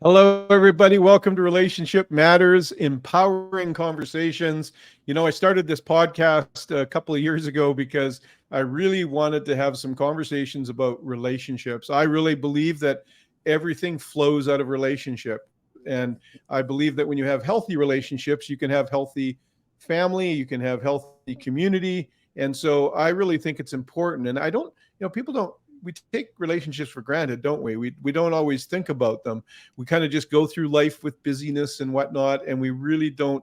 Hello, everybody. Welcome to Relationship Matters, Empowering Conversations. I started this podcast a couple of years ago because I really wanted to have some conversations about relationships. I really believe that everything flows out of relationship. And I believe that when you have healthy relationships, you can have healthy family, you can have healthy community. And so I really think it's important. And I don't, people don't, we take relationships for granted, don't we? We don't always think about them. We kind of just go through life with busyness and whatnot, and we really don't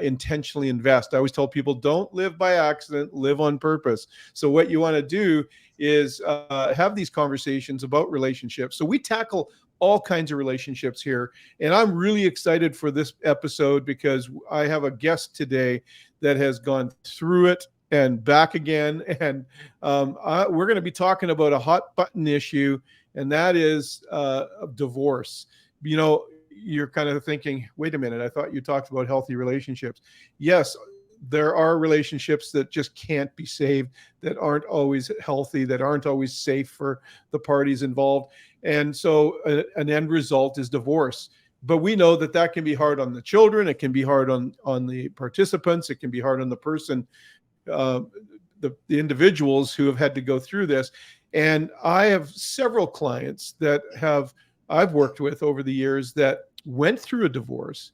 intentionally invest. I always tell people, don't live by accident, live on purpose. So what you want to do is have these conversations about relationships. So we tackle all kinds of relationships here, and I'm really excited for this episode because I have a guest today that has gone through it and back again. And we're going to be talking about a hot button issue, and that is divorce. You're kind of thinking, wait a minute, I thought you talked about healthy relationships. Yes, there are relationships that just can't be saved, that aren't always healthy, that aren't always safe for the parties involved. And so an end result is divorce. But we know that that can be hard on the children. It can be hard on the participants. It can be hard on the person, uh, the individuals who have had to go through this. And I have several clients that I've worked with over the years that went through a divorce,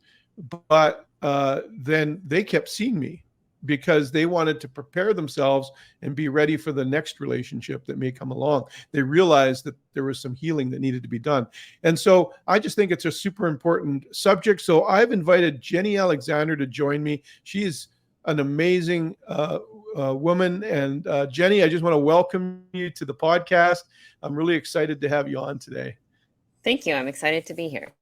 but then they kept seeing me because they wanted to prepare themselves and be ready for the next relationship that may come along. They realized that there was some healing that needed to be done. And so I just think it's a super important subject. So I've invited Jenny Alexander to join me. She is an amazing woman. And Jenny, I just want to welcome you to the podcast. I'm really excited to have you on today. Thank you. I'm excited to be here.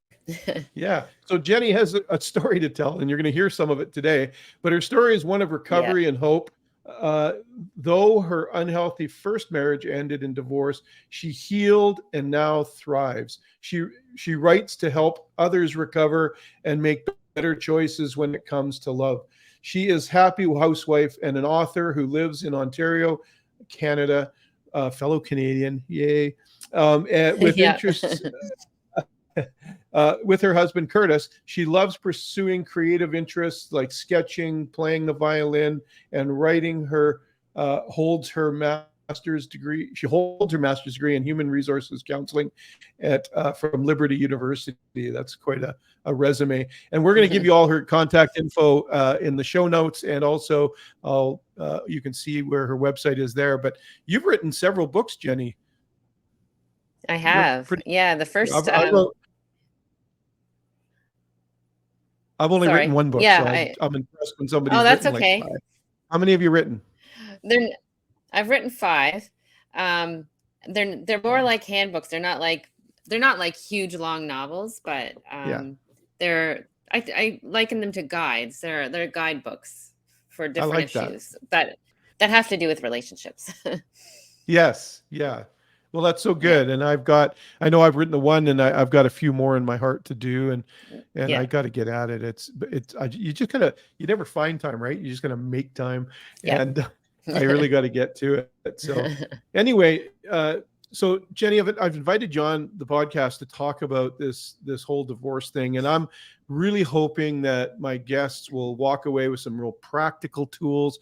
Yeah. So Jenny has a story to tell, and you're going to hear some of it today. But her story is one of recovery and hope. Though her unhealthy first marriage ended in divorce, she healed and now thrives. She writes to help others recover and make better choices when it comes to love. She is happy housewife and an author who lives in Ontario, Canada, fellow Canadian, yay, and with Yeah. interests. With her husband Curtis, she loves pursuing creative interests like sketching, playing the violin, and writing. Holds her master's degree. She holds her master's degree in human resources counseling at from Liberty University. That's quite a resume. And we're going to give you all her contact info in the show notes, and also you can see where her website is there. But you've written several books, Jenny. I You're have. pretty. Yeah. The first, I've only written sorry. one book, Yeah. so I'm impressed when Oh, somebody's that's written like okay. five. How many have you written? They're, I've written 5. Um, they're more Wow. like handbooks. They're not like huge long novels, but Yeah, I liken them to guides. They're guidebooks for I different like that. issues that have to do with relationships. Yes, yeah. Well, that's so Yeah. good. And I know I've written the one, and I've got a few more in my heart to do, and I Yeah. got to get at it. You just gotta, you never find time, right? You just gotta make time, Yep. and I really got to get to it. So anyway, so Jenny, I've invited you on the podcast to talk about this whole divorce thing, and I'm really hoping that my guests will walk away with some real practical tools,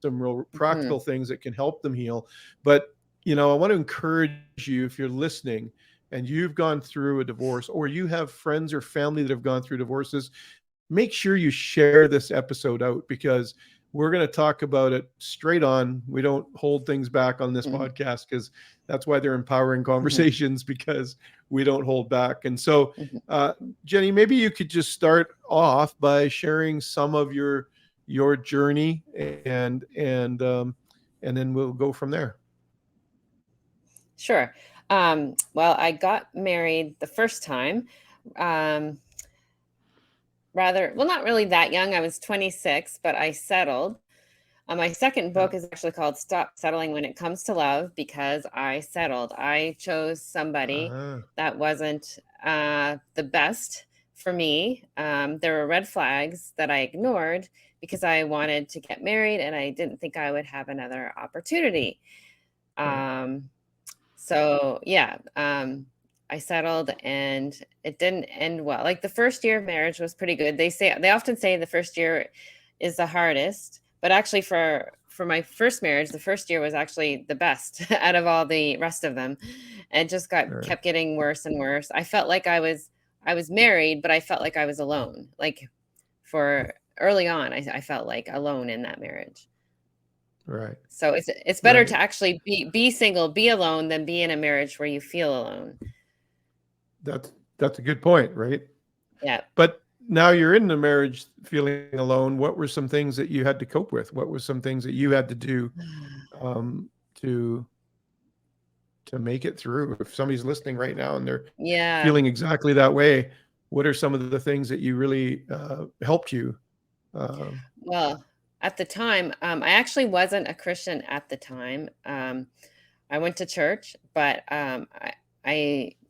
some real Mhm. practical things that can help them heal. But I want to encourage you, if you're listening and you've gone through a divorce, or you have friends or family that have gone through divorces, make sure you share this episode out, because we're going to talk about it straight on. We don't hold things back on this Mhm. podcast, because that's why they're empowering Mhm. conversations, because we don't hold back. And so, Mhm. uh, Jenny, maybe you could just start off by sharing some of your journey, and then we'll go from there. Sure. Well, I got married the first time, um, well, not really that young. I was 26, but I settled. My second Yeah. book is actually called Stop Settling When It Comes to Love, because I settled. I chose somebody Ah, that wasn't the best for me. There were red flags that I ignored because I wanted to get married and I didn't think I would have another opportunity. right. Um, So yeah, I settled, and it didn't end well. Like the first year of marriage was pretty good. They often say the first year is the hardest, but actually for my first marriage, the first year was actually the best out of all the rest of them. It just Right. kept getting worse and worse. I felt like I was married, but I felt like I was alone. Like for early on, I felt like alone in that marriage. Right. So it's better Right. to actually be single, be alone, than be in a marriage where you feel alone. That's a good point, right? Yeah. But now you're in the marriage feeling alone. What were some things that you had to cope with? What were some things that you had to do um, to make it through? If somebody's listening right now and they're Yeah. feeling exactly that way, what are some of the things that you really helped you? Well, at the time, I actually wasn't a Christian at the time. I went to church, but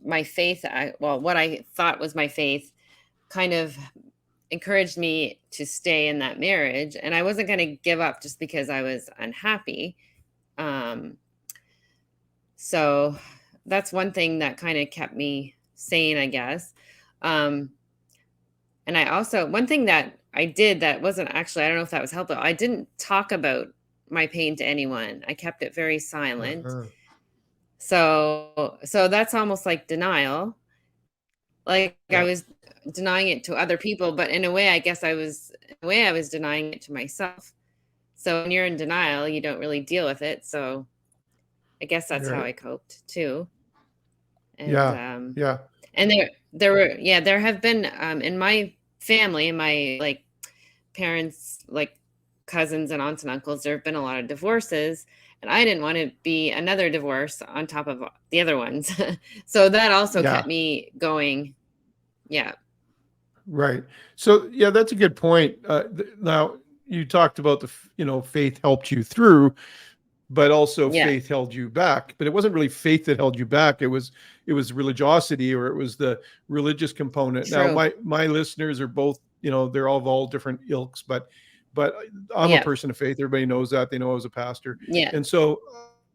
my faith, what I thought was my faith, kind of encouraged me to stay in that marriage, and I wasn't going to give up just because I was unhappy. Um, so that's one thing that kind of kept me sane, I guess. Um, and I also, one thing that I did that wasn't actually, I don't know if that was helpful. I didn't talk about my pain to anyone. I kept it very silent. Uh-huh. So that's almost like denial. Like I Yeah. was denying it to other people, but in a way, I was denying it to myself. So when you're in denial, you don't really deal with it. So I guess that's how Right. I coped too. And Yeah. Yeah. there have been in my family, in my like parents, like cousins and aunts and uncles, there have been a lot of divorces, and I didn't want to be another divorce on top of the other ones. So that also Yeah. kept me going. Yeah. Right. So yeah, that's a good point. Now you talked about faith helped you through, but also Yeah. faith held you back. But it wasn't really faith that held you back. It was religiosity, or it was the religious component. Now True. my listeners are both, they're all of all different ilks, but I'm a Yeah. person of faith. Everybody knows that. They know I was a pastor. Yeah. And so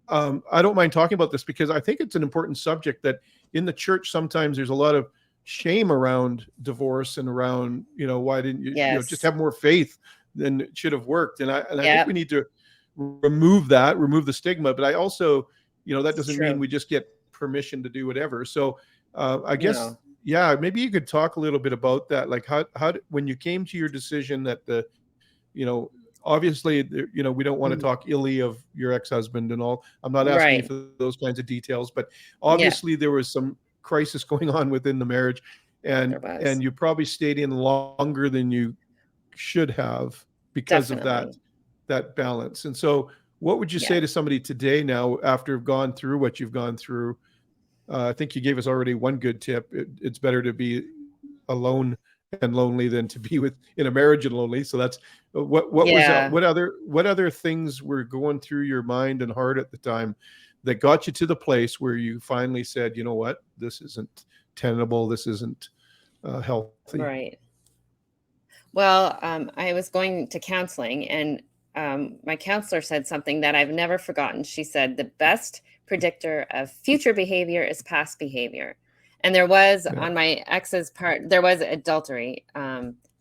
I don't mind talking about this because I think it's an important subject that in the church, sometimes there's a lot of shame around divorce and around, why didn't you just Yes. have more faith than it should have worked. And I think Yeah. we need to remove the stigma, but I also, that It's doesn't mean true. we just get permission to do whatever. So I guess, No. yeah, maybe you could talk a little bit about that. Like when you came to your decision that you know, obviously, we don't want to Mhm. talk illy of your ex-husband and all. I'm not asking you Right. for those kinds of details, but Yeah. obviously there was some crisis going on within the marriage, There and was. you probably stayed in longer than you should have because of Definitely. that balance. And so, what would you Yeah. say to somebody today now after you've gone through what you've gone through? I think you gave us already one good tip. It's better to be alone and lonely than to be in a marriage and lonely. So that's what was Yeah. what other things were going through your mind and heart at the time that got you to the place where you finally said, you know what, this isn't tenable, this isn't healthy. Right. Well, I was going to counseling, and my counselor said something that I've never forgotten. She said, "The best predictor of future behavior is past behavior." And there was, Yeah. on my ex's part, there was adultery.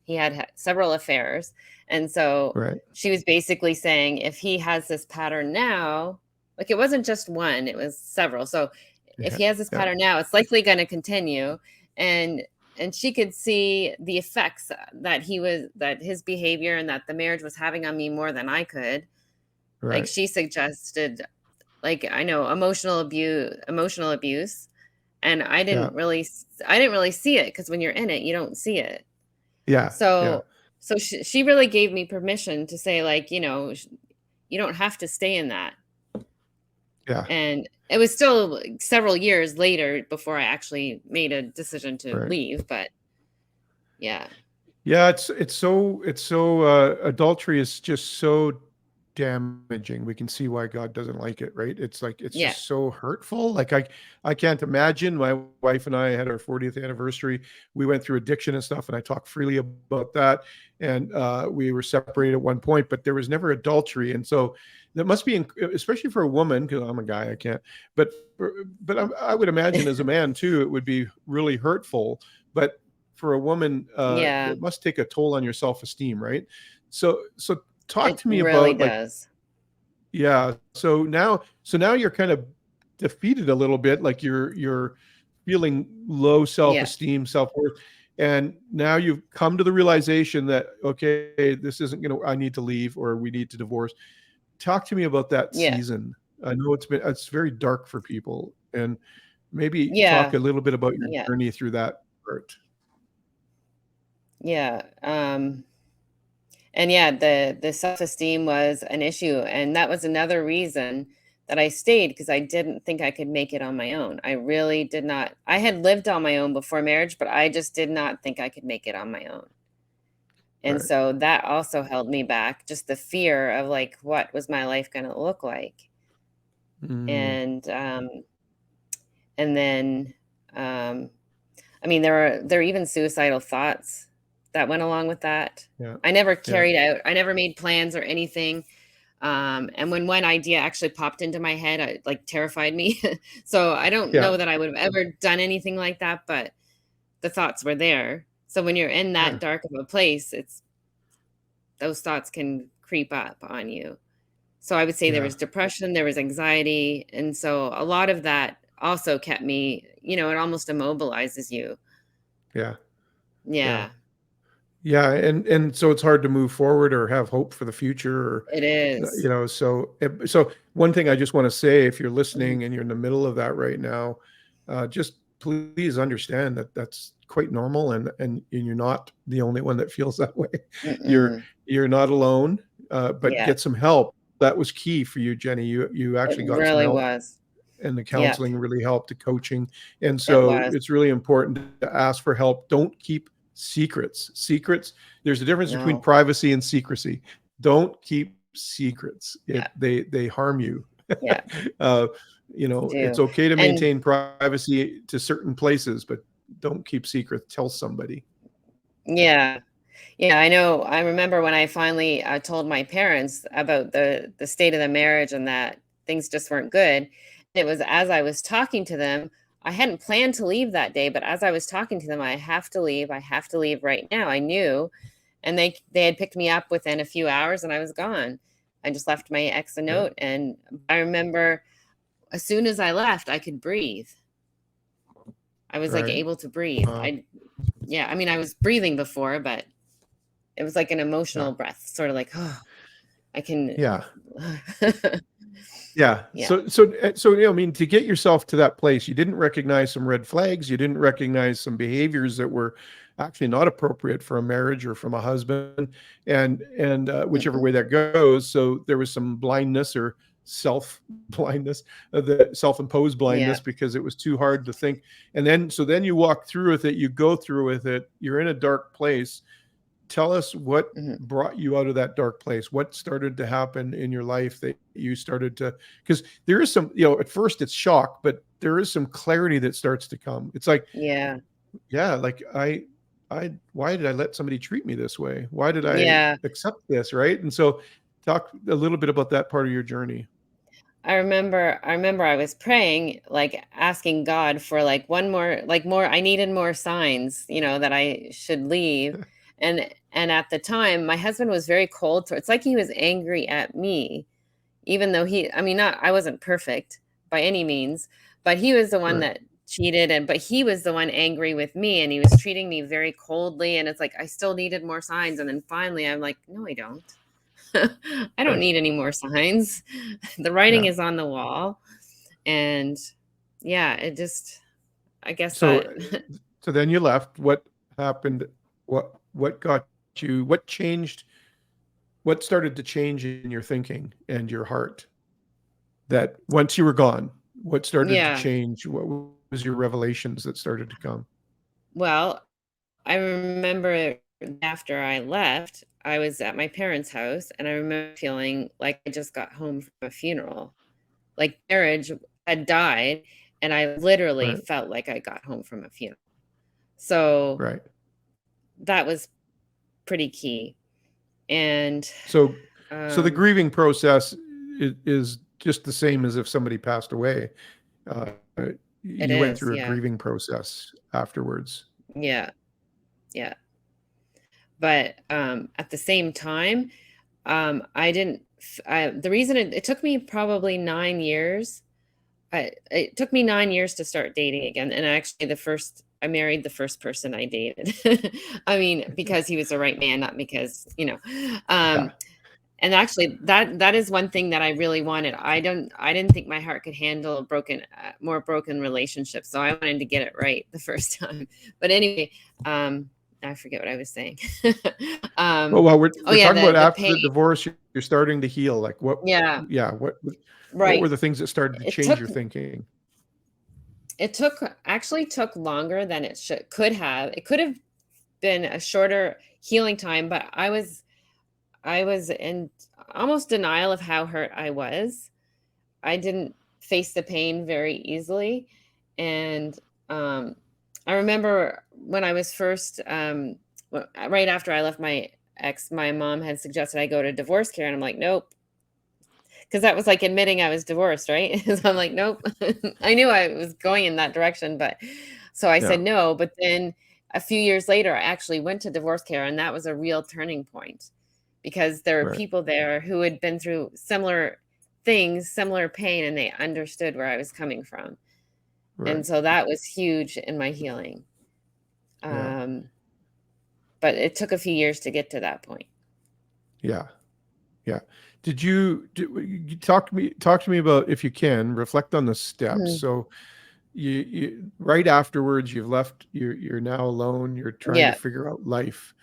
He had several affairs. And so Right. she was basically saying, if he has this pattern now, like it wasn't just one, it was several. So if Yeah. he has this Yeah. pattern now, it's likely going to continue. And she could see the effects that his behavior and that the marriage was having on me more than I could. Like Right. she suggested, like, I know emotional abuse, and Yeah. I didn't really see it, because when you're in it you don't see it. Yeah. Yeah. So she really gave me permission to say, like, you don't have to stay in that. Yeah. And it was still several years later before I actually made a decision to Right. leave, but yeah. Yeah, it's so adultery is just so damaging. We can see why God doesn't like it, right? It's like it's Yeah. just so hurtful. Like I can't imagine. My wife and I had our 40th anniversary. We went through addiction and stuff, and I talked freely about that. And we were separated at one point, but there was never adultery. And so that must be, especially for a woman, because I'm a guy, I can't. But I would imagine as a man too, it would be really hurtful. But for a woman, Yeah, it must take a toll on your self-esteem, right? So talk it to me really about like, does. yeah. So now you're kind of defeated a little bit, like you're feeling low Yeah, self-esteem, self-worth, and now you've come to the realization that okay, this isn't gonna. I need to leave, or we need to divorce. Talk to me about that yeah, season. I know it's very dark for people, and maybe talk yeah, a little bit about your yeah, journey through that part. yeah. And yeah, the self-esteem was an issue, and that was another reason that I stayed, because I didn't think I could make it on my own. I really did not. I had lived on my own before marriage, but I just did not think I could make it on my own. And Right. so that also held me back, just the fear of like, what was my life going to look like? Mm, And and then um I mean, there are even suicidal thoughts that went along with that. yeah. I never Yeah. carried out, I never made plans or anything. And when one idea actually popped into my head, it like terrified me. So I don't Yeah. know that I would have ever done anything like that, but the thoughts were there. So when you're in that Yeah. dark of a place, it's those thoughts can creep up on you. So I would say there Yeah. was depression, there was anxiety, and so a lot of that also kept me, it almost immobilizes you. Yeah. Yeah. Yeah, Yeah, and so it's hard to move forward or have hope for the future, or it is. so one thing I just want to say, if you're Mhm. listening and you're in the middle of that right now, just please understand that that's quite normal, and you're not the only one that feels that way. You're Mm-mm. you're not alone, but Yeah, get some help. That was key for you, Jenny. You it actually got some really help, was. and the Yeah, counseling really helped, the coaching. And it so was. it's really important to ask for help. Don't keep secrets. Secrets, there's a difference between No. privacy and secrecy. Don't keep secrets. Yeah, They harm you. yeah, uh, they it's do. okay to And maintain privacy to certain places, but don't keep secrets. Tell somebody. yeah, yeah, I know. I remember when I finally told my parents about the state of the marriage and that things just weren't good. It was as I was talking to them. I hadn't planned to leave that day, but as I was talking to them, I have to leave. I have to leave right now. I knew, and they had picked me up within a few hours, and I was gone. I just left my ex a Yeah. note, and I remember as soon as I left, I could breathe. I was like Right. able to breathe. Uh, Yeah, I mean, I was breathing before, but it was like an yeah. emotional breath, sort of like, oh, I can. Yeah. Yeah. Yeah, So I mean, to get yourself to that place, you didn't recognize some red flags. You didn't recognize some behaviors that were actually not appropriate for a marriage or from a husband, and whichever mm-mm. way that goes. So there was some blindness or self blindness, the self-imposed Yeah, blindness, because it was too hard to think. And then you walk through with it. You go through with it. You're in a dark place. Tell us what mhm. brought you out of that dark place. What started to happen in your life that you started to, because there is some, at first it's shock, but there is some clarity that starts to come. It's like, Yeah, yeah, like why did I let somebody treat me this way? Why did I yeah. accept this? Right. And so talk a little bit about that part of your journey. I remember I was praying, like asking God for like one more, like more. I needed more signs, that I should leave. And at the time, my husband was very cold. So it's like he was angry at me, even though I mean, not, I wasn't perfect by any means, but he was the one Right. that cheated, but he was the one angry with me, and he was treating me very coldly. And it's like, I still needed more signs. And then finally I'm like, no, I don't. I don't Right. need any more signs. The writing Yeah. is on the wall. And yeah, I guess So, that so then you left. What happened? What got you, what changed, what started to change in your thinking and your heart, that once you were gone, what started to yeah. change? What was your revelations that started to come? Well, I remember after I left, I was at my parents' house, and I remember feeling like I just got home from a funeral. Like marriage had died, and I literally Right. felt like I got home from a funeral. So Right. that was pretty key. And So the um grieving process, is just the same as if somebody passed away. Uh, It you went is. through a Yeah. grieving process afterwards. Yeah. Yeah. But at the same time, I didn't. The reason it took me probably 9 years. It took me 9 years to start dating again, and actually, I married the first person I dated. I mean, because he was the right man, not because Yeah. And actually, that is one thing that I really wanted. I didn't think my heart could handle more broken relationships, so I wanted to get it right the first time. But anyway, I forget what I was saying. Well, um, while oh we're yeah, talking about the after pain. the divorce, you're starting to heal. Like what? Yeah, Yeah. What right. were the things that started to It change took your thinking? it took actually took longer than it could have. It could have been a shorter healing time, but I was in almost denial of how hurt I was. I didn't face the pain very easily. And um, I remember when I was first, right after I left my ex, my mom had suggested I go to divorce care. And I'm like, nope. Because that was like admitting I was divorced, right? So I'm like, nope. I knew I was going in that direction. But so I Yeah. said no. But then a few years later, I actually went to divorce care. And that was a real turning point because there were Right. people there who had been through similar things, similar pain, and they understood where I was coming from. And Right. so that was huge in my healing. Yeah. Um, but it took a few years to get to that point. Yeah. Yeah. You talk to me about, if you can, reflect on the steps. Mhm. So you right afterwards, you've left, you're now alone, you're trying to Yeah, figure out life.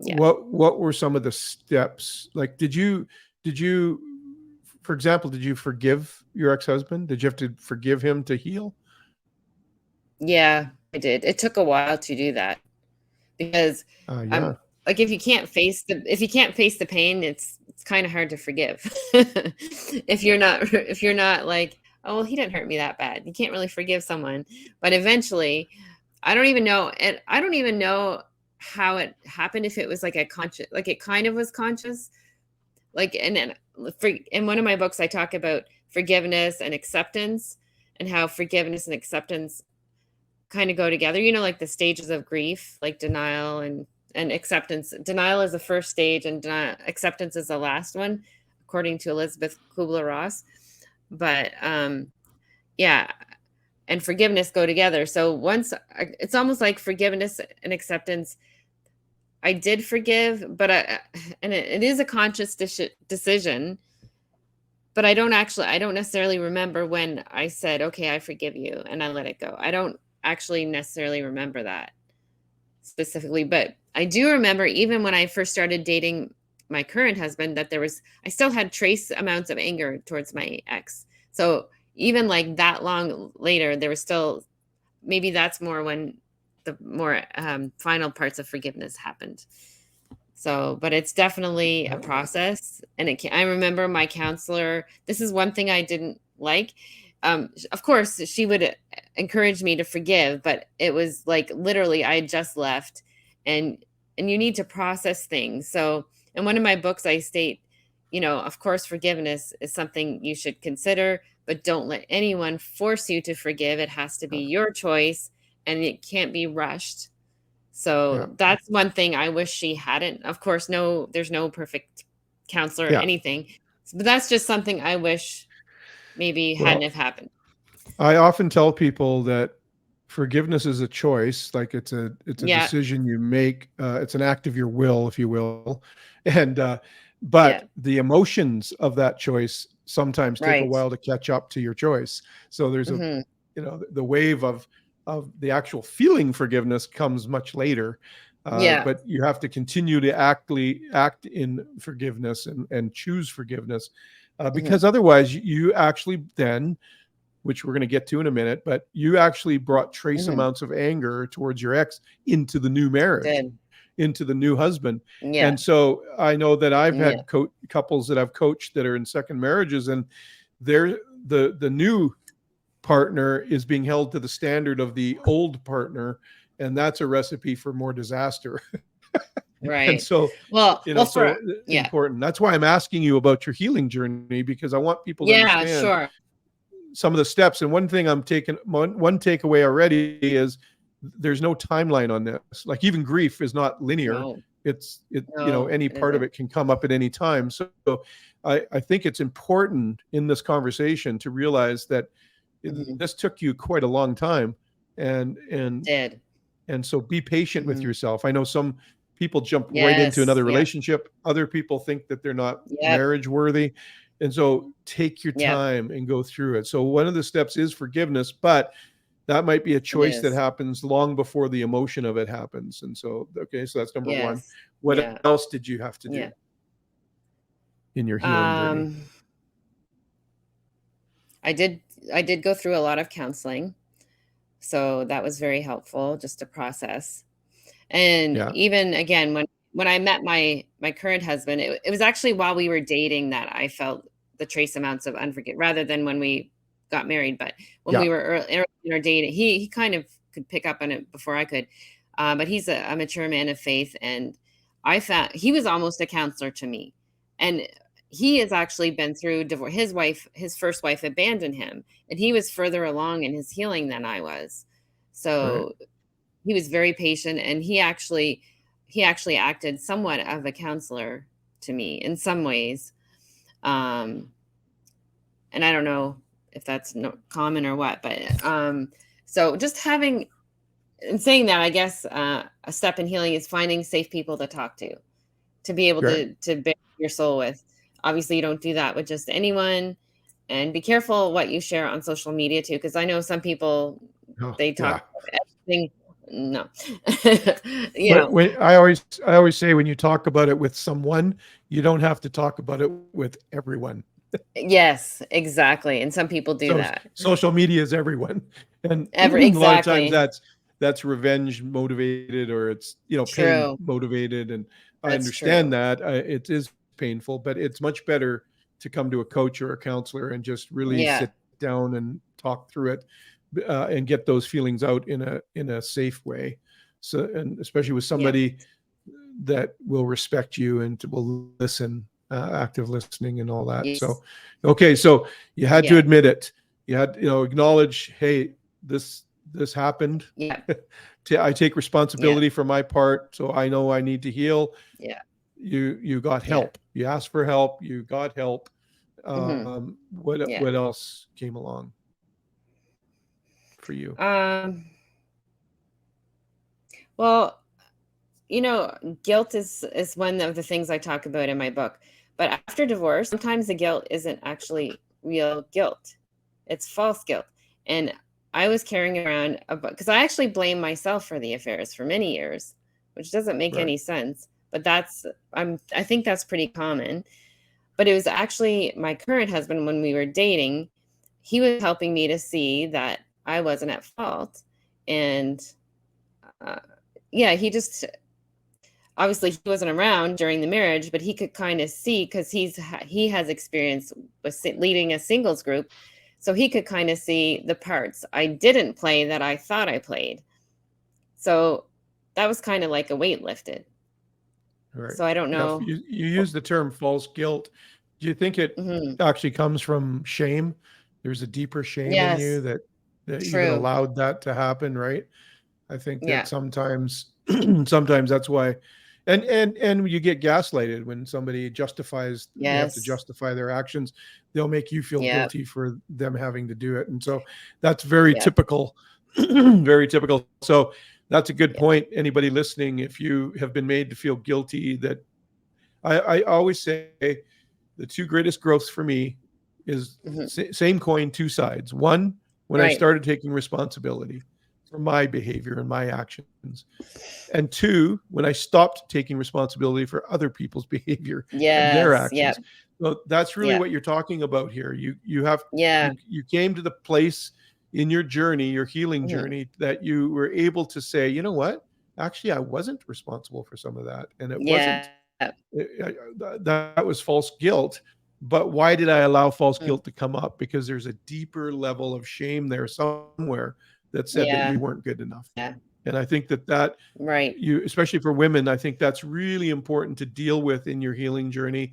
yeah, What were some of the steps? Like, did you, for example, did you forgive your ex-husband? Did you have to forgive him to heal? yeah, I did. It took a while to do that because, Yeah. like if you can't face the pain, it's kind of hard to forgive. If you're not like, oh, well, he didn't hurt me that bad. You can't really forgive someone. But eventually, I don't even know how it happened, if it was like a conscious, like it kind of was conscious. Like, and then in one of my books, I talk about forgiveness and acceptance, and how forgiveness and acceptance kind of go together. Like the stages of grief, like denial and acceptance. Denial is the first stage, and acceptance is the last one, according to Elizabeth Kubler-Ross. But yeah, and forgiveness go together. So it's almost like forgiveness and acceptance. I did forgive, but it is a conscious decision. But I don't necessarily remember when I said, okay, I forgive you, and I let it go. I don't actually necessarily remember that specifically, but I do remember, even when I first started dating my current husband, that I still had trace amounts of anger towards my ex. So even like that long later, there was still, maybe that's more when the more final parts of forgiveness happened. So, but it's definitely a process. And I remember my counselor, this is one thing I didn't like. Of course, she would encourage me to forgive, but it was like literally I had just left, and you need to process things. So, in one of my books, I state, of course, forgiveness is something you should consider, but don't let anyone force you to forgive. It has to be your choice, and it can't be rushed. Yeah. So that's one thing I wish she hadn't. Of course, there's no perfect counselor or Yeah. anything, but that's just something I wish maybe hadn't Well, have happened. I often tell people that forgiveness is a choice, like it's a Yeah, decision you make. It's an act of your will, if you will, and yeah, but the emotions of that choice sometimes take a right. while to catch up to your choice. So there's a, Mhm. the wave of the actual feeling forgiveness comes much later. Yeah, But you have to continue to act in forgiveness and choose forgiveness, mhm. because otherwise you actually then, which we're going to get to in a minute, but you actually brought trace Mhm. amounts of anger towards your ex into the new marriage, Did. into the new husband. Yeah, And so I know that I've yeah, had couples that I've coached that are in second marriages, and they're the new partner is being held to the standard of the old partner, and that's a recipe for more disaster. And Right. so, Well, so yeah, important. That's why I'm asking you about your healing journey, because I want people to yeah, understand sure. some of the steps. And one thing I'm taking, one takeaway already is there's no timeline on this. Like even grief is not linear. No, no, Any it part of isn't. it can come up at any time. So I think it's important in this conversation to realize that Mhm. this took you quite a long time, and Did. so be patient with Mhm. yourself. I know some people jump right into Yes. another Yep. relationship. Other people think that they're not Yep. marriage worthy. And so take your Yep. time and go through it. So one of the steps is forgiveness, but that might be a It choice that is. happens long before the emotion of it happens. And so, okay, so that's number one. Yes. What Yeah. else did you have to do Yeah. in your healing journey? Um, I did I did go through a lot of counseling, so that was very helpful just to process. And Yeah. even again, when I met my current husband, it was actually while we were dating that I felt the trace amounts of unforgive rather than when we got married. But when Yeah. we were early in our dating, he kind of could pick up on it before I could. But he's a mature man of faith, and I found he was almost a counselor to me. And he has actually been through divorce. His first wife abandoned him, and he was further along in his healing than I was. Right. So he was very patient, and he actually acted somewhat of a counselor to me in some ways. Um, and I don't know if that's no common or what, but so just having and saying that, I guess a step in healing is finding safe people to be able Right. to bear your soul with. Obviously, you don't do that with just anyone, and be careful what you share on social media too, because I know some people Oh, they yeah. talk about everything. No, you But know, when I always say when you talk about it with someone, you don't have to talk about it with everyone. yes, exactly, and some people do So that. social media is everyone, and Ever a lot of times exactly. that's revenge motivated, or it's pain True. motivated, and I That's understand true. that it is painful, but it's much better to come to a coach or a counselor and just really Yeah. sit down and talk through it, and get those feelings out in a safe way. So, and especially with Yeah. somebody that will respect you and will listen, active listening and all that. Yes. So, okay, so you had to Yeah. admit it. You had, acknowledge, hey, this happened. Yeah. I take Yeah. responsibility for my part, so I know I need to heal. Yeah. You got Yeah. help. You asked for help. You got help. Mhm. Yeah. What else came along for you? Um, well, guilt is one of the things I talk about in my book. But after divorce, sometimes the guilt isn't actually real guilt. It's false guilt. And I was carrying around because I actually blame myself for the affairs for many years, which doesn't make Right. any sense. But I think that's pretty common. But it was actually my current husband when we were dating, he was helping me to see that I wasn't at fault. And uh, yeah, he just obviously he wasn't around during the marriage, but he could kind of see because he has experience with leading a singles group, so he could kind of see the parts I didn't play that I thought I played. So that was kind of like a weight lifted. Right. So I don't Yeah. know. You use the term false guilt. Do you think it Hmm. actually comes from shame? There's a deeper shame in you Yes, that even true. allowed that to happen, right? I think that Yeah. sometimes sometimes that's why, and you get gaslighted when somebody justifies, they have to Yes. justify their actions. They'll make you feel Yep. guilty for them having to do it. And so that's very Yep. typical, very typical. So that's a good Yep. point. Anybody listening, if you have been made to feel guilty, that I always say the two greatest growths for me is Hmm. same coin, two sides. One, when I Right. started taking responsibility for my behavior and my actions. And two, when I stopped taking responsibility for other people's behavior and their Yes. actions. Yep. So that's really Yep. what you're talking about here. Yeah. You came to the place in your journey, your healing Hmm. journey, that you were able to say, you know what? Actually, I wasn't responsible for some of that. And it wasn't Yeah. that was false guilt. But why did I allow false Mm. guilt to come up? Because there's a deeper level of shame there somewhere that said that Yeah. you weren't good enough. Yeah. And I think that Right. you, especially for women, I think that's really important to deal with in your healing journey.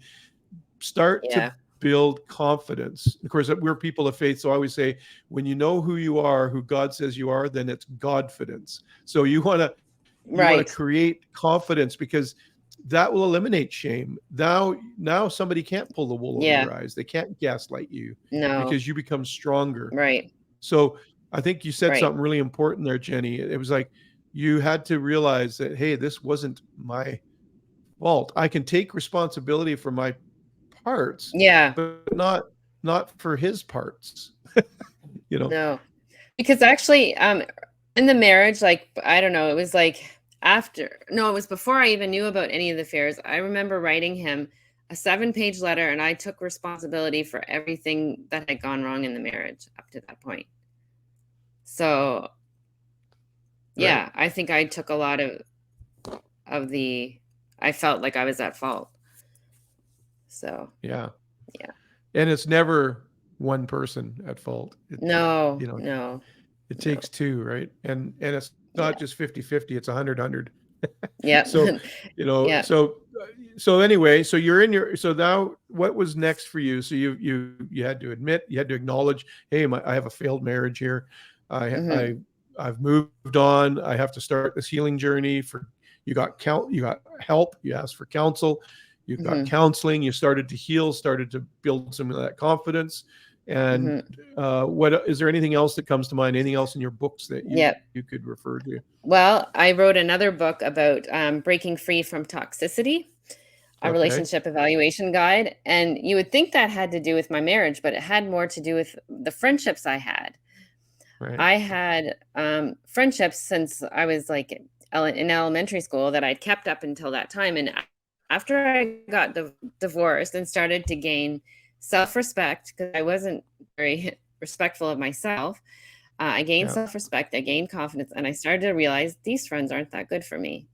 Start to Yeah. build confidence. Of course, we're people of faith, so I always say, when you know who you are, who God says you are, then it's Godfidence. So you want to Right. create confidence, because that will eliminate shame. Now somebody can't pull the wool over Yeah. your eyes. They can't gaslight you, No. because you become stronger. Right. So I think you said Right. something really important there, Jenny. It was like you had to realize that, hey, this wasn't my fault. I can take responsibility for my parts, Yeah. but not for his parts. You know. No. Because actually, in the marriage, like, I don't know, it was like after, no, it was before I even knew about any of the affairs. I remember writing him a 7-page letter, and I took responsibility for everything that had gone wrong in the marriage up to that point. So, Right. yeah, I think I took a lot of the, I felt like I was at fault. So, Yeah. yeah. And it's never one person at fault. No, You know, no, it no. takes two, right? And it's not Yeah. just 50-50, it's 100-100. Yep. So, Yeah. so anyway, so you're in your, so now what was next for you? So you had to admit, you had to acknowledge, hey, I have a failed marriage here. Hmm. I've moved on. I have to start this healing journey. You got help, you asked for counsel, you got Hmm. counseling, you started to heal, started to build some of that confidence. And Hmm. what is there anything else that comes to mind? Anything else in your books that Yep. you could refer to? Well, I wrote another book about breaking free from toxicity, a Okay. relationship evaluation guide. And you would think that had to do with my marriage, but it had more to do with the friendships I had. Right. I had friendships since I was like in elementary school that I'd kept up until that time. And after I got divorced and started to gain self respect, because I wasn't very respectful of myself, I gained Yeah. self respect, I gained confidence, and I started to realize these friends aren't that good for me.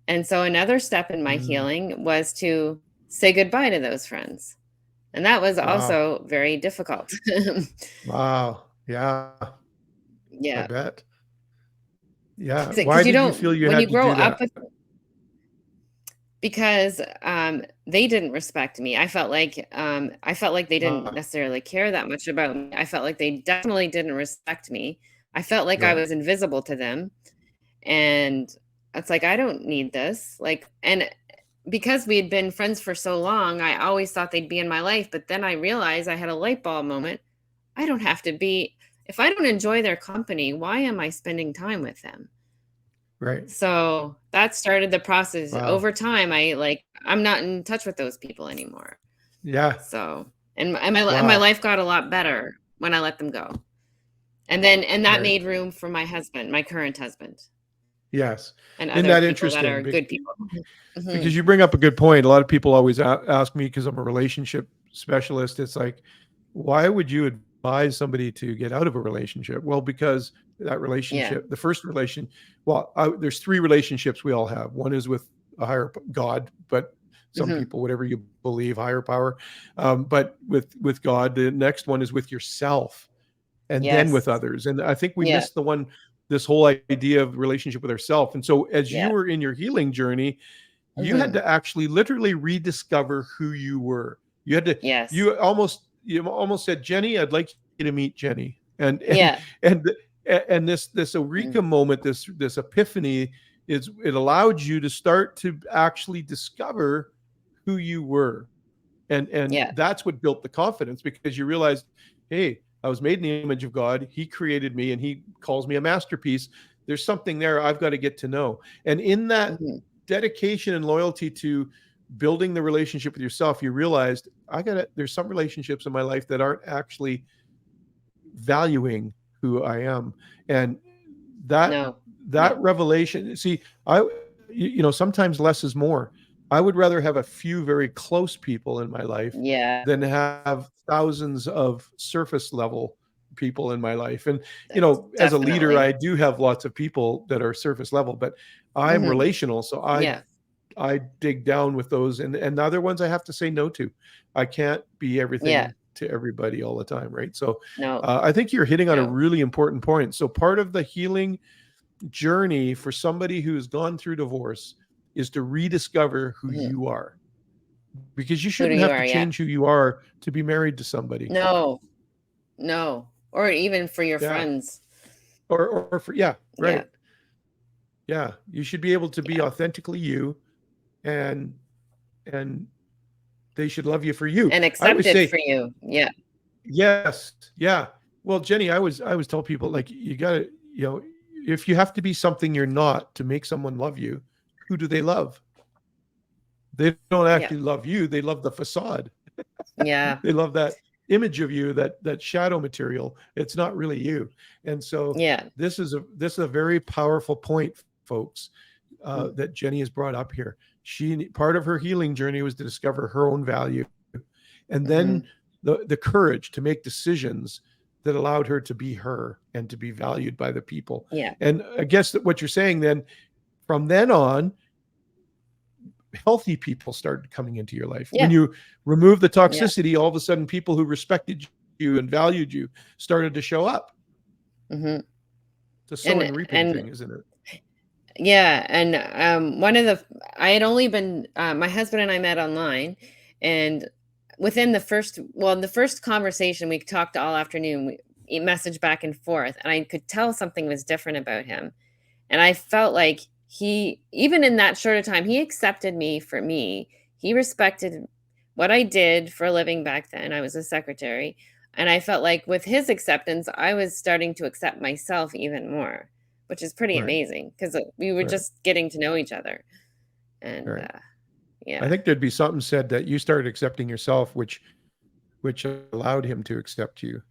And so another step in my Mm. healing was to say goodbye to those friends. And that was Wow. also very difficult. Wow. Yeah, I Yeah. bet. Yeah. Why Because you did you feel don't, you when you had to grow do up that? with, because they didn't respect me. I felt like they didn't Ah, necessarily care that much about me. I felt like they definitely didn't respect me. I felt like I yeah. was invisible to them. And it's like, I don't need this. Like, and because we had been friends for so long, I always thought they'd be in my life. But then I realized, I had a light bulb moment. I don't have to be, if I don't enjoy their company, why am I spending time with them? Right. So that started the process. Wow. Over time, I'm not in touch with those people anymore. Yeah. So, and my Wow. life got a lot better when I let them go. And that Right. made room for my husband, my current husband, Yes. and Isn't other that people that interesting? are good people. Because Mhm. you bring up a good point. A lot of people always ask me, because I'm a relationship specialist. It's like, why would you advise somebody to get out of a relationship? Well, because that Yeah. relationship, the first relation, well, there's three relationships we all have. One is with a higher God, but some Mhm. people, whatever you believe, higher power. But with God, the next one is with yourself, and then with Yes. others. And I think we Yeah. missed this whole idea of relationship with ourself. And so, as you Yeah. were in your healing journey, you had Mhm. to actually literally rediscover who you were. You had to Yes. you almost said, Jenny, I'd like you to meet Jenny. Yeah. And and this Mm. eureka moment, this epiphany, is it allowed you to start to actually discover who you were. And Yeah. that's what built the confidence, because you realized, hey, I was made in the image of God. He created me, and he calls me a masterpiece. There's something there I've got to get to know. And in that Mhm. dedication and loyalty to building the relationship with yourself, you realized, there's some relationships in my life that aren't actually valuing who I am. And that No. that No. revelation, see, sometimes less is more. I would rather have a few very close people in my life Yeah. than have thousands of surface level people in my life. And as a leader, Definitely. I do have lots of people that are surface level, but I'm Mhm. relational, so I Yeah. I dig down with those, and the other ones I have to say no to. I can't be Yeah. everything to everybody all the time, right? So No. I think you're hitting on a No. really important point. So part of the healing journey for somebody who's gone through divorce is to rediscover who Mhm. you are, because you Who shouldn't you have to are, yeah. change who you are to be married to somebody. No, no, or even for your Yeah. friends. Or for, yeah, Yeah, right. Yeah. You should be able to be yeah, authentically you, and, and they should love you for you. and I always accepted say, for you. Yeah, yes. Yeah. Well, Jenny, I always tell people, like, you gotta, if you have to be something you're not to make someone love you, who do they love? They don't yeah, actually love you. They love the facade. yeah, They love that image of you, that shadow material. It's not really you. And so yeah. this is a very powerful point, folks, Mm, that Jenny has brought up here. Part of her healing journey was to discover her own value, and then mhm. the courage to make decisions that allowed her to be her and to be valued by the people. Yeah, And I guess that what you're saying then, from then on, healthy people started coming into your life. When yeah, you remove the yeah. toxicity, all of a sudden people who respected you and valued you started to show up. Mhm. It's a sowing reaping And thing, isn't it? yeah, and one of the I had only been my husband and I met online, and within the first conversation we talked all afternoon. We messaged back and forth, and I could tell something was different about him. And I felt like he, even in that short of time, he accepted me for me. He respected what I did for a living back then. I was a secretary. And I felt like with his acceptance, I was starting to accept myself even more, which is pretty Right. amazing because we were Right. just getting to know each other. And Right. I yeah, think there'd be something said that you started accepting yourself, which allowed him to accept you.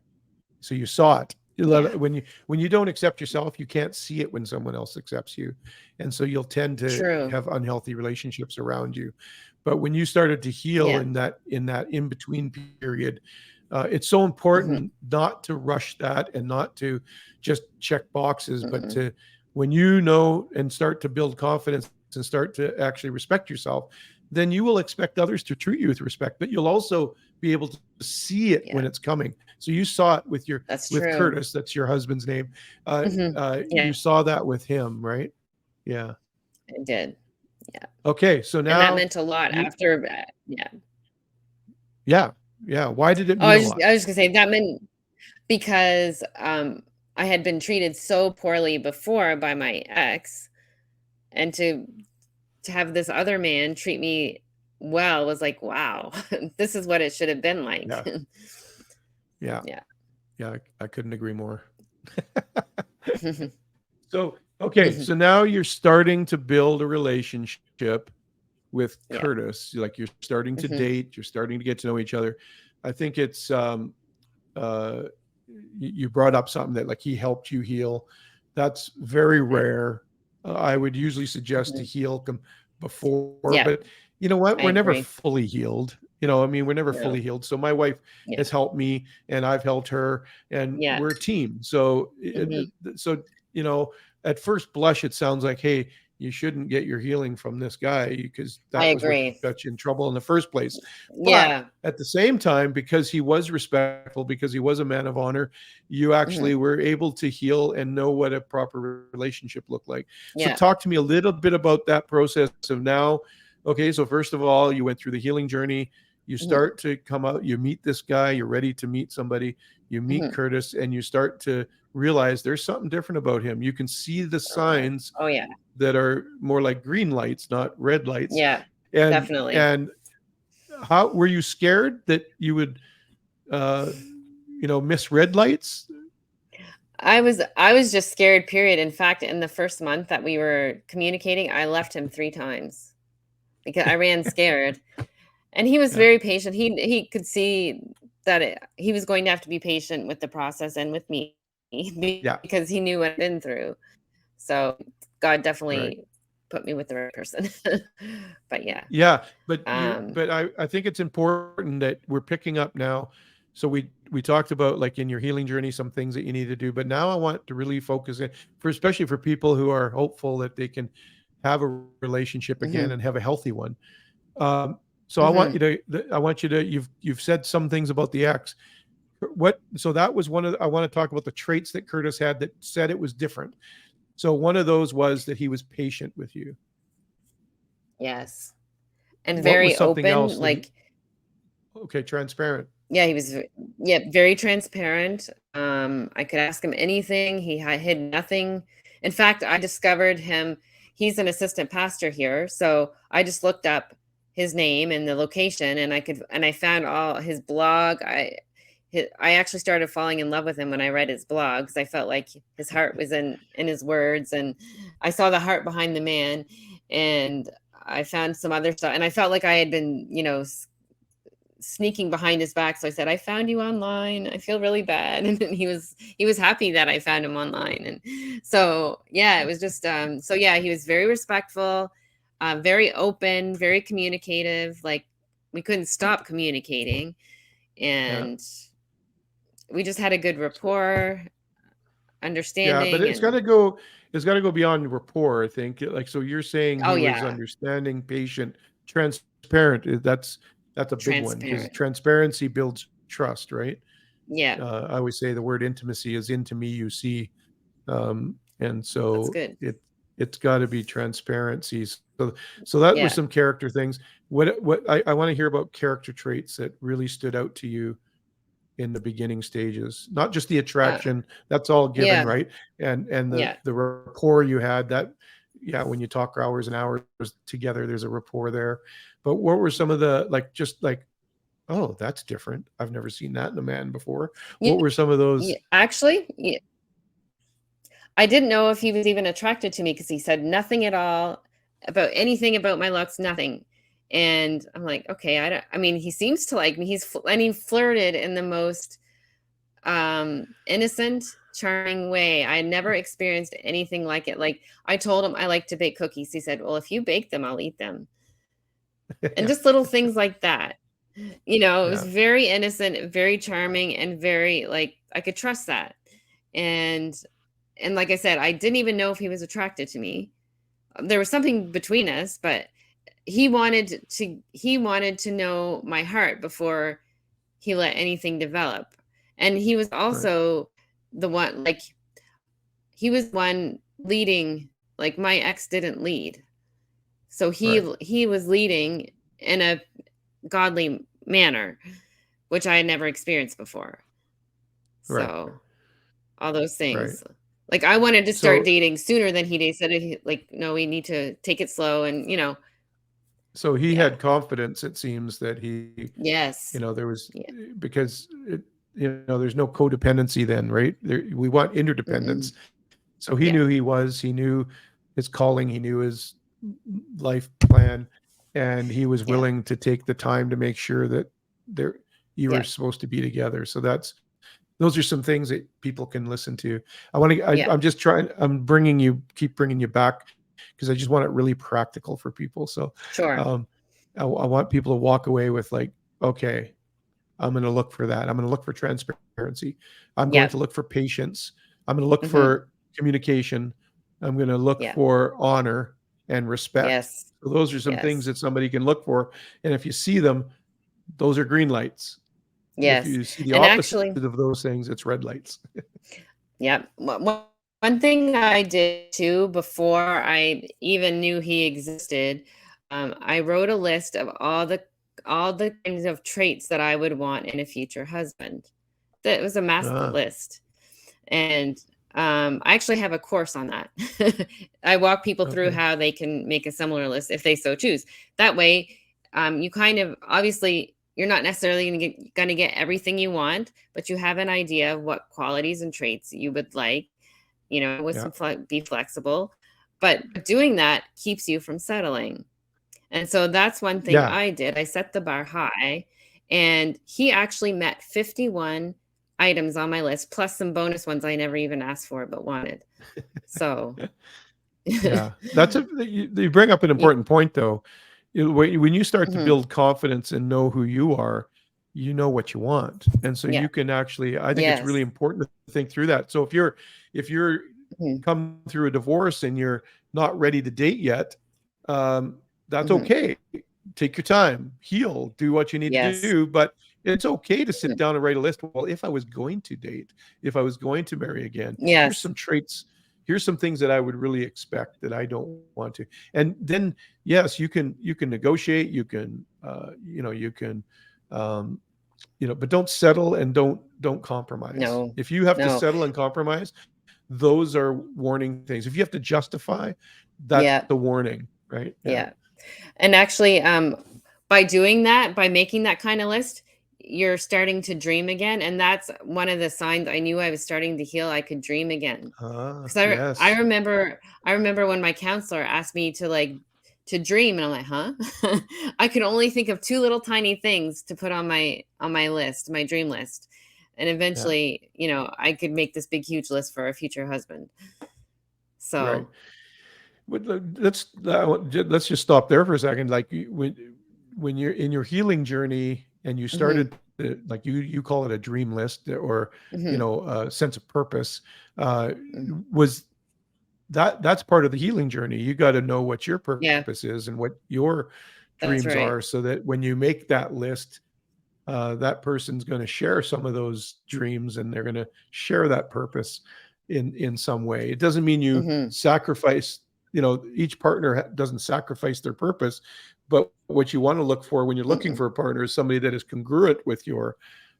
So you saw it. yeah, When you don't accept yourself, you can't see it when someone else accepts you, and so you'll tend to true. have unhealthy relationships around you. But when you started to heal Yeah. in that in between period, it's so Hmm. important not to rush that and not to just check boxes, but Hmm. to, when you know and start to build confidence and start to actually respect yourself, then you will expect others to treat you with respect, but you'll also be able to see it Yeah, when it's coming. So you saw it that's with true. Curtis, that's your husband's name. Hmm. You Yeah, saw that with him, right? Yeah. I did. Yeah. Okay. So And that now meant a lot you, after, yeah. yeah, yeah. Why did it Oh, mean a lot? I was just gonna say that meant because, I had been treated so poorly before by my ex, and to have this other man treat me well was like, "Wow, this is what it should have been like." Yeah, yeah, Yeah. yeah. I couldn't agree more. So, okay, so now you're starting to build a relationship with Yeah. Curtis. Like, you're starting to Mhm. date, you're starting to get to know each other. I think it's uh you brought up something that, like, he helped you heal. That's very Yeah. rare. I would usually suggest to Mhm. heal before, Yeah, but you know what? I We're never agree. fully healed. I mean, we're never No. fully healed. So my wife Yeah. has helped me, and I've helped her, and Yeah. we're a team. So, Mhm. you know, at first blush, it sounds like, hey, you shouldn't get your healing from this guy because I that was what agree. got you in trouble in the first place. But Yeah. at the same time, because he was respectful, because he was a man of honor, you Mhm. actually were able to heal and know what a proper relationship looked like. So Yeah. talk to me a little bit about that process of now. Okay, so first of all, you went through the healing journey. You Mhm. start to come out, you meet this guy, you're ready to meet somebody, you meet Mhm. Curtis, and you start to realize there's something different about him. You can see the Oh, yeah. signs Oh, yeah. that are more like green lights, not red lights. Yeah, And definitely. and how were you scared that you would uh miss red lights? I was just scared, period. In fact, in the first month that we were communicating, I left him 3 times because I ran scared, and he was Yeah, very patient. He could see that he was going to have to be patient with the process and with me yeah, because he knew what I'd been through. So, God right. definitely put me with the right person. But yeah, Yeah, but um I think it's important that we're picking up now. So we talked about, like, in your healing journey, some things that you need to do, but now I want to really focus in, for especially for people who are hopeful that they can have a relationship again mhm, and have a healthy one. Um, so mhm, I want you to, you've said some things about the ex. So that was one of I want to talk about the traits that Curtis had that said it was different. So one of those was that he was patient with you. Yes. And What was very something open, else that he, like, okay, transparent. yeah, he was yeah, very transparent. I could ask him anything. He hid nothing. In fact, I discovered him. He's an assistant pastor here, so I just looked up his name and the location, and I found all his blog. I actually started falling in love with him when I read his blog because I felt like his heart was in his words, and I saw the heart behind the man, and I found some other stuff, and I felt like I had been, sneaking behind his back. So I said, I found you online. I feel really bad. And then he was happy that I found him online. And so, yeah, it was just, so yeah, he was very respectful, very open, very communicative. Like we couldn't stop communicating, Yeah. and we just had a good rapport, Yeah, but understanding. it's got And to go. It's got to go beyond rapport. I think. Like, so you're saying oh he was yeah, understanding, patient, transparent. That's a big one because transparent. transparency builds trust, right? Yeah, I always say the word intimacy is into me, you see, and that's so good. it's got to be transparency. So that was Yeah. some character things. What I want to hear about character traits that really stood out to you in the beginning stages, not just the Uh, attraction, that's all given, yeah. right? And the Yeah. the rapport you had, that, yeah, when you talk hours and hours together, there's a rapport there. But what were some of the, like, just like, oh, that's different, I've never seen that in a man before? Yeah. What were some of those? Actually, I didn't know if he was even attracted to me because he said nothing at all about anything about my looks, nothing. And I'm like, okay, I mean, he seems to like me. And he flirted in the most innocent, charming way. I never experienced anything like it. Like I told him I like to bake cookies. He said, well, if you bake them, I'll eat them. And Yeah, just little things like that. It was yeah, very innocent, very charming, and very like I could trust that. And like I said, I didn't even know if he was attracted to me. There was something between us, but he wanted to know my heart before he let anything develop. And he was right, also the one, like he was one leading, like my ex didn't lead. So right, he was leading in a godly manner, which I had never experienced before. right, So all those right. things. Like I wanted to start So dating sooner than he did. Said like, no, we need to take it slow, and so he yeah, had confidence, it seems, that he, yes, there was, yeah, because there's no codependency then, right? We want mm-mm, interdependence. So yeah, he knew his calling, he knew his life plan, and he was yeah, willing to take the time to make sure that there you were yeah, supposed to be together. So those are some things that people can listen to. I want to, yeah, I'm just trying, keep bringing you back because I just want it really practical for people. So, sure, um, I want people to walk away with, like, okay, I'm going to look for that. I'm going to look for transparency. I'm going yeah, to look for patience. I'm going to look mm-hmm, for communication. I'm going to look yeah, for honor and respect. yes, So those are some things yes, that somebody can look for. And if you see them, those are green lights. If yes, you see the and opposite actually, of those things, it's red lights. yeah. One thing I did too before I even knew he existed, I wrote a list of all the kinds of traits that I would want in a future husband. That was a massive Ah, list, and I actually have a course on that. I walk people through okay. how they can make a similar list if they so choose. That way, you kind of obviously you're not necessarily going to get everything you want, but you have an idea of what qualities and traits you would like. With Yeah. some be flexible, but doing that keeps you from settling. And so that's one thing Yeah. I did. I set the bar high, and he actually met 51 items on my list, plus some bonus ones I never even asked for but wanted. So, Yeah. You bring up an yeah, important point, though. When you start to mhm, build confidence and know who you are, you know what you want. And so yeah, you can actually, I think it's yes, really important to think through that. So if you're mhm, come through a divorce and you're not ready to date yet, that's mhm, okay. Take your time, heal, do what you need to yes, do. But it's okay to sit mhm, down and write a list. Well, if I was going to date, if I was going to marry again, here's yes, some traits. here's some things that I would really expect that I don't want to. And then, yes, you can negotiate, you can, but don't settle and don't compromise. No, If you have to no. settle and compromise, those are warning things. If you have to justify, that's Yeah, the warning, right? yeah. And actually, by doing that, by making that kind of list, you're starting to dream again. And that's one of the signs I knew I was starting to heal. I could dream again. Because I Yes. remember when my counselor asked me to dream, and I'm like, huh? I could only think of two little tiny things to put on my list, my dream list. And Yeah. eventually, I could make this big, huge list for a future husband. Right. So, But let's just stop there for a second. Like when you're in your healing journey and you mhm, started like you call it a dream list or mhm, a sense of purpose, mm, was that's part of the healing journey. You got to know what your yeah, purpose is and what your that's dreams right. are, so that when you make that list, that person's going to share some of those dreams and they're going to share that purpose in some way. It doesn't mean you Mhm, sacrifice, each partner doesn't sacrifice their purpose, but what you want to look for when you're looking mm-mm. for a partner is somebody that is congruent with your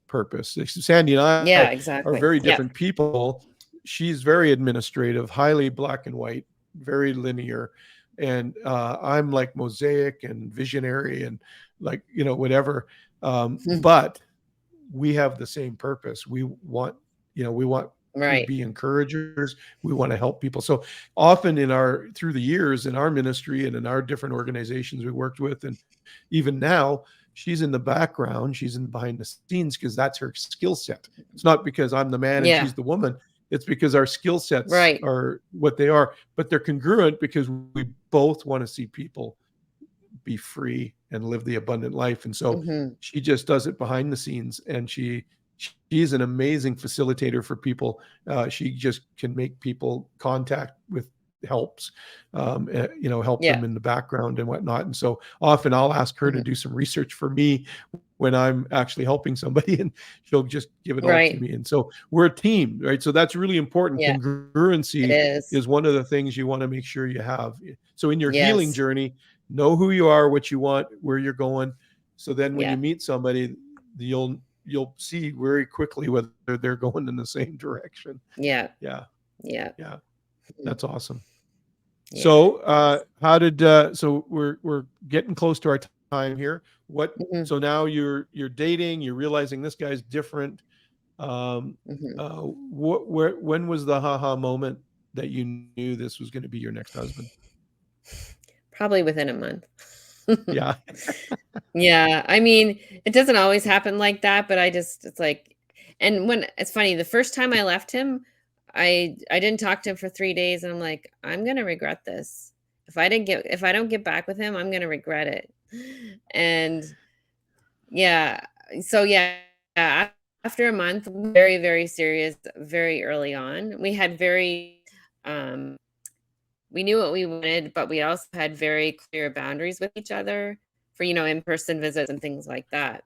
purpose. Sandy and I Yeah, are exactly. very Yep. different people. She's very administrative, highly black and white, very linear, and I'm like mosaic and visionary and like whatever. But we have the same purpose. We want to Right. be encouragers. We want to help people. So often through the years in our ministry and in our different organizations we worked with, and even now, she's in the background, she's in behind the scenes because that's her skill set. It's not because I'm the man and Yeah. she's the woman. It's because our skill sets Right. are what they are, but they're congruent because we both want to see people be free and live the abundant life. And so Mhm. she just does it behind the scenes, and she's an amazing facilitator for people. She just can make people contact with helps, help Yeah. them in the background and whatnot. And so often I'll ask her to Mhm. do some research for me when I'm actually helping somebody, and she'll just give it all to Right. me. And so we're a team, right? So that's really important. Yeah, it Congruency is. is one of the things you want to make sure you have. So in your healing Yes. journey, know who you are, what you want, where you're going. So then when you Yeah. meet somebody, you'll see very quickly whether they're going in the same direction. Yeah. Yeah, Yeah. yeah, Mhm. that's awesome. Yeah. So how did so we're getting close to our time here. Mhm. So now you're dating, you're realizing this guy's different. Um, Mhm. when was the haha moment that you knew this was going to be your next husband? Probably within a month. Yeah. Yeah, I mean, it doesn't always happen like that, but it's like, and when it's funny, the first time I left him, I didn't talk to him for 3 days, and I'm like, "I'm gonna regret this. If I don't get back with him, I'm gonna regret it." And yeah, so yeah, a after a month, very, very serious, very early on. Um we knew what we wanted, but we also had very clear boundaries with each other for, in-person visits and things like that.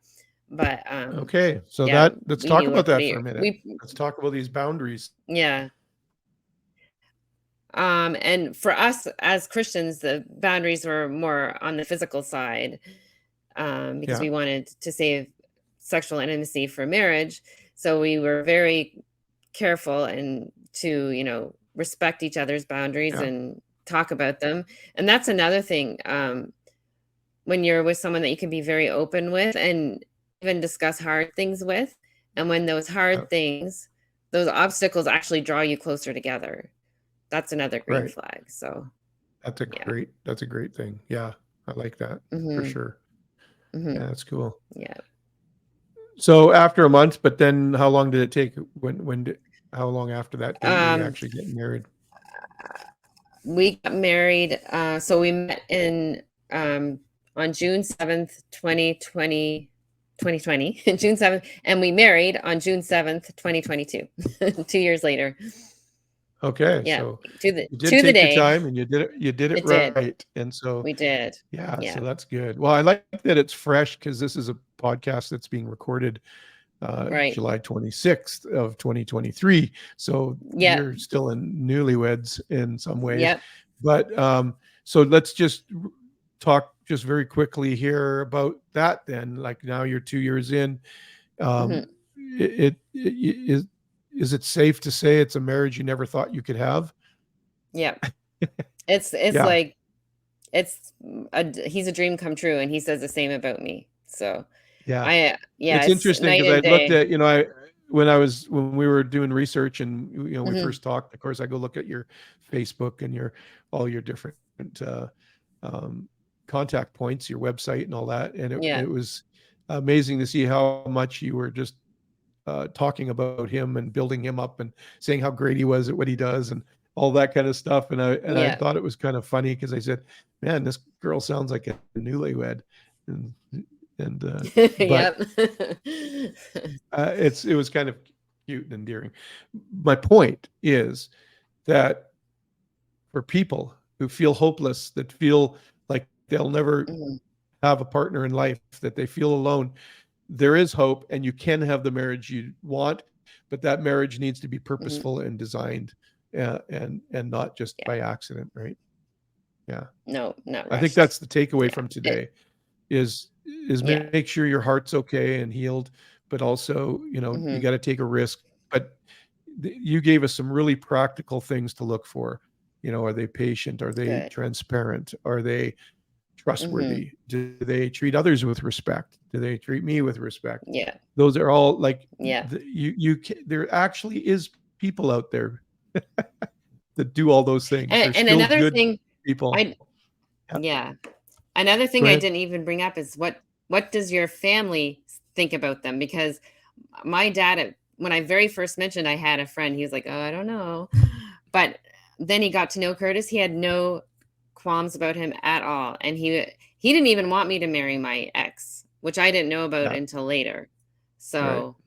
But, Okay, so yeah, let's we talk knew about it that for pretty a minute. we Let's talk about these boundaries. yeah. And for us as Christians, the boundaries were more on the physical side, because Yeah, we wanted to save sexual intimacy for marriage. So we were very careful and to, respect each other's boundaries yeah, and talk about them. And that's another thing. When you're with someone that you can be very open with and even discuss hard things with, and when those yeah. hard things, those obstacles actually draw you closer together. That's another green Right. flag. So, yeah. That's a great thing. Yeah, I like that for Mhm. sure. Mhm. Yeah, that's cool. Yeah. So after a month, but then how long did it take? How long after that date were you Um, actually getting married? we got married, so we met on June 7th, 2020, June 7th, and we married on June 7th, 2022, 2 years later. Okay, Yeah, so you did to the take your day. time and you did it It did. right. And so We did. yeah, so Yeah. that's good. Well, I like that it's fresh because this is a podcast that's being recorded Right. July 26th of 2023. So Yeah. you're still in newlyweds in some ways. Yep. But so let's just talk just very quickly here about that then. Like now you're 2 years in. hmm Is it safe to say it's a marriage you never thought you could have? Yep. It's Yeah. like he's a dream come true, and he says the same about me. So Yeah. yeah, It's it's interesting night because and I looked day. at, when we were doing research and, when we hmm first talked, of course, I go look at your Facebook and all your different um, contact points, your website and all that. And Yeah. it was amazing to see how much you were just talking about him and building him up and saying how great he was at what he does and all that kind of stuff. And I Yeah. thought it was kind of funny because I said, man, this girl sounds like a newlywed. And, and but Yep. it was kind of cute and endearing. My point is that for people who feel hopeless, that feel like they'll never Mhm, have a partner in life, that they feel alone, there is hope, and you can have the marriage you want, but that marriage needs to be mhm. purposeful and designed, and not just Yeah. by accident, right? Yeah, No, not I think rushed. that's the takeaway Yeah. from today is Yeah. make sure your heart's okay and healed, but also, you hmm got to take a risk. But you gave us some really practical things to look for. Are they patient? Are they Good. transparent? Are they hmm trustworthy? Do they treat others with respect? Do they treat me with respect? Yeah. Those are all like Yeah. there actually is people out there that do all those things. They're And still another good thing, people. I Yeah. yeah. Another Go thing I ahead. didn't even bring up is what does your family think about them? Because my dad, when I very first mentioned I had a friend, he was like, "Oh, I don't know." But then he got to know Curtis. He had no qualms about him at all, and he didn't even want me to marry my ex, which I didn't know about Yeah. until later. Right. So,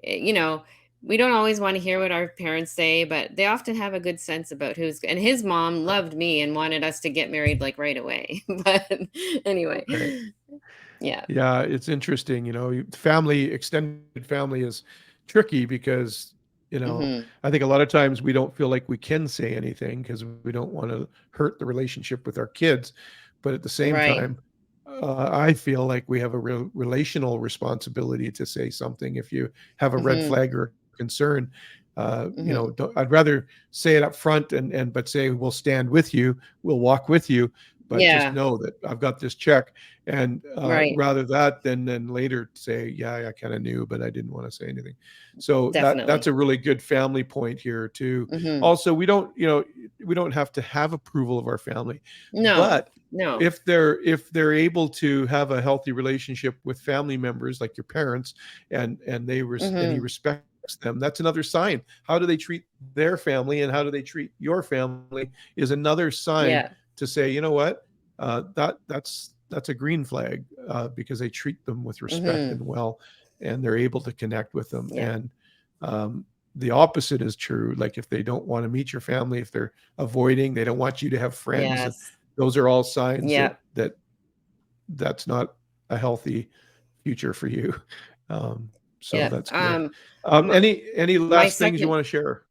you know, we don't always want to hear what our parents say, but they often have a good sense about who's. And his mom loved me and wanted us to get married like right away. But anyway, Right. yeah. Yeah, it's interesting. Extended family is tricky because, hmm I think a lot of times we don't feel like we can say anything because we don't want to hurt the relationship with our kids. But at the same Right. time, I feel like we have a relational responsibility to say something if you have a red hmm flag or concern. hmm I'd rather say it up front but say we'll stand with you, we'll walk with you, but just Yeah. know that I've got this check. And Right. rather that than later say, yeah, I kind of knew, but I didn't want to say anything. So that's Definitely. a really good family point here too. hmm Also, we don't have to have approval of our family, No. but No. if they're able to have a healthy relationship with family members like your parents, and he hmm respects them, that's another sign. How do they treat their family and how do they treat your family is another sign Yeah. to say, you know what, that's a green flag, because they treat them with respect hmm and well, and they're able to connect with them. Yeah. And the opposite is true. Like if they don't want to meet your family, if they're avoiding, they don't want you to have friends, and Yes. those are all signs that Yeah. that's not a healthy future for you. Um, so Yeah. that's good. My, Any my last things you second want to share?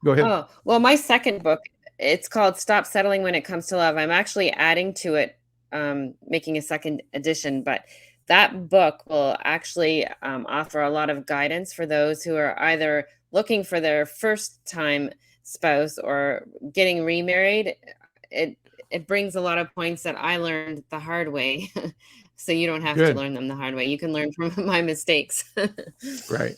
Go ahead. Oh, well, my second book, it's called Stop Settling When It Comes to Love. I'm actually adding to it, making a second edition, but that book will actually offer a lot of guidance for those who are either looking for their first time spouse or getting remarried. It it brings a lot of points that I learned the hard way. So you don't have to Good. learn them the hard way. You can learn from my mistakes. Right.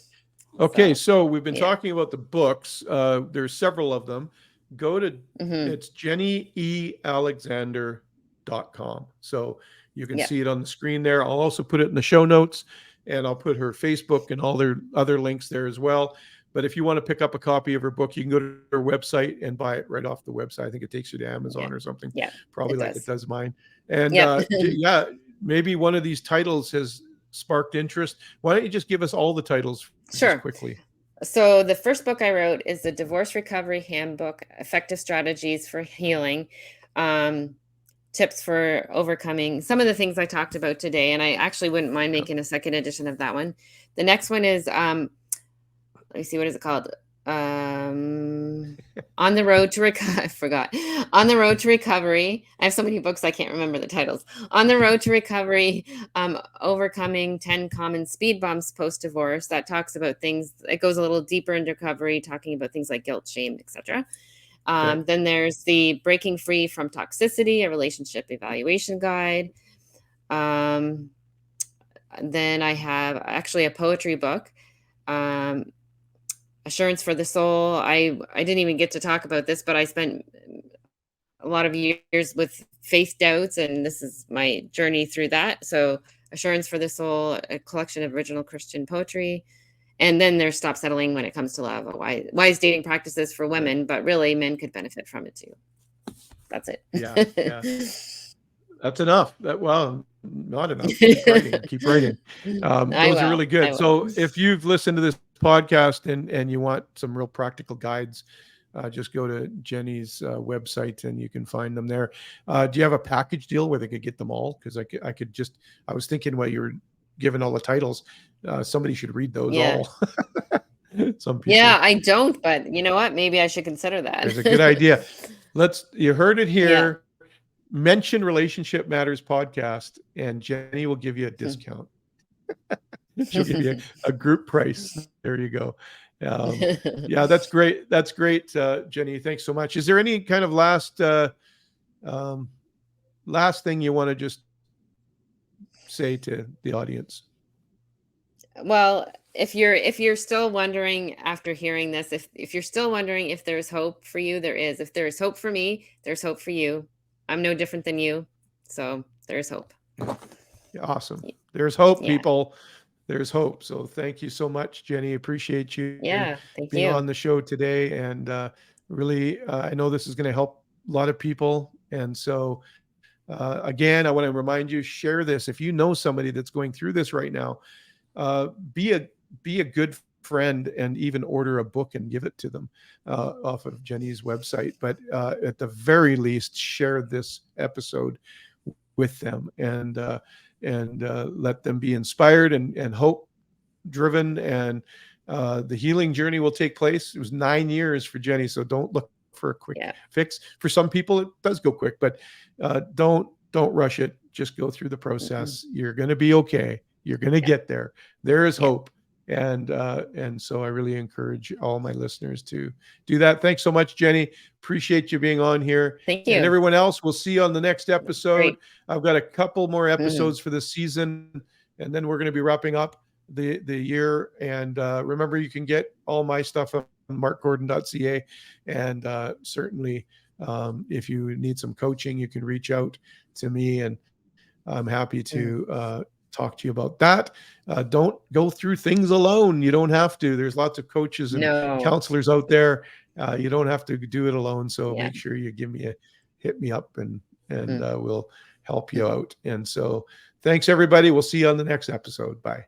Okay, So, so we've been yeah. talking about the books. There's several of them. Go to hmm it's JennyEAlexander.com. So you can Yeah. see it on the screen there. I'll also put it in the show notes, and I'll put her Facebook and all their other links there as well. But if you want to pick up a copy of her book, you can go to her website and buy it right off the website. I think it takes you to Yeah. Amazon or something, Yeah. probably It like it does. does mine. And Yep. yeah, maybe one of these titles has sparked interest. Why don't you just give us all the titles just Sure. quickly? So the first book I wrote is the Divorce Recovery Handbook: Effective Strategies for Healing. Um, tips for overcoming some of the things I talked about today. And I actually wouldn't mind making a second edition of that one. The next one is, let me see, what is it called? On the Road to I forgot. On the Road to Recovery. I have so many books, I can't remember the titles. On the Road to Recovery, Overcoming 10 Common Speed Bumps Post-Divorce. That talks about things, it goes a little deeper into recovery, talking about things like guilt, shame, etc. Okay. Then there's the Breaking Free from Toxicity, a relationship evaluation guide. Then I have actually a poetry book, Assurance for the Soul. I didn't even get to talk about this, but I spent a lot of years with faith doubts, and this is my journey through that. So Assurance for the Soul, a collection of original Christian poetry. And then there's Stop Settling When It Comes to Love, wise dating practices for women, but really men could benefit from it too. That's it. Yeah. That's enough. Well, not enough. Keep writing. Keep writing. Those are really good. So if you've listened to this podcast and you want some real practical guides, just go to Jenny's website and you can find them there. Do you have a package deal where they could get them all? Because I was thinking while you were giving all the titles, somebody should read those all. Some people. Yeah, I don't, but you know what? Maybe I should consider that. It's a good idea. You heard it here. Yeah. Mention Relationship Matters podcast and Jenny will give you a discount. She'll give you a group price. There you go. Yeah, that's great. That's great, Jenny. Thanks so much. Is there any kind of last thing you want to just say to the audience? Well, if you're still wondering after hearing this, if you're still wondering if there's hope for you, there is. If there's hope for me, there's hope for you. I'm no different than you. So there's hope. Yeah, awesome. There's hope, people. There's hope. So thank you so much, Jenny. Appreciate you being on the show today. And really, I know this is going to help a lot of people. And so again, I want to remind you, share this. If you know somebody that's going through this right now, be a good friend and even order a book and give it to them off of Jenny's website. But at the very least, share this episode with them and let them be inspired and hope driven. And the healing journey will take place. It was 9 years for Jenny, so don't look for a quick fix. For some people, it does go quick, but don't rush it. Just go through the process. Mm-hmm. You're going to be okay. You're going to get there. There is hope. And so I really encourage all my listeners to do that. Thanks so much, Jenny. Appreciate you being on here. Thank you. And everyone else, we'll see you on the next episode. Great. I've got a couple more episodes for this season, and then we're going to be wrapping up the year. And remember, you can get all my stuff on markgordon.ca. And certainly, if you need some coaching, you can reach out to me, and I'm happy to talk to you about that. Don't go through things alone. You don't have to. There's lots of coaches and counselors out there. You don't have to do it alone. So make sure you hit me up and we'll help you out. And so thanks everybody. We'll see you on the next episode. Bye.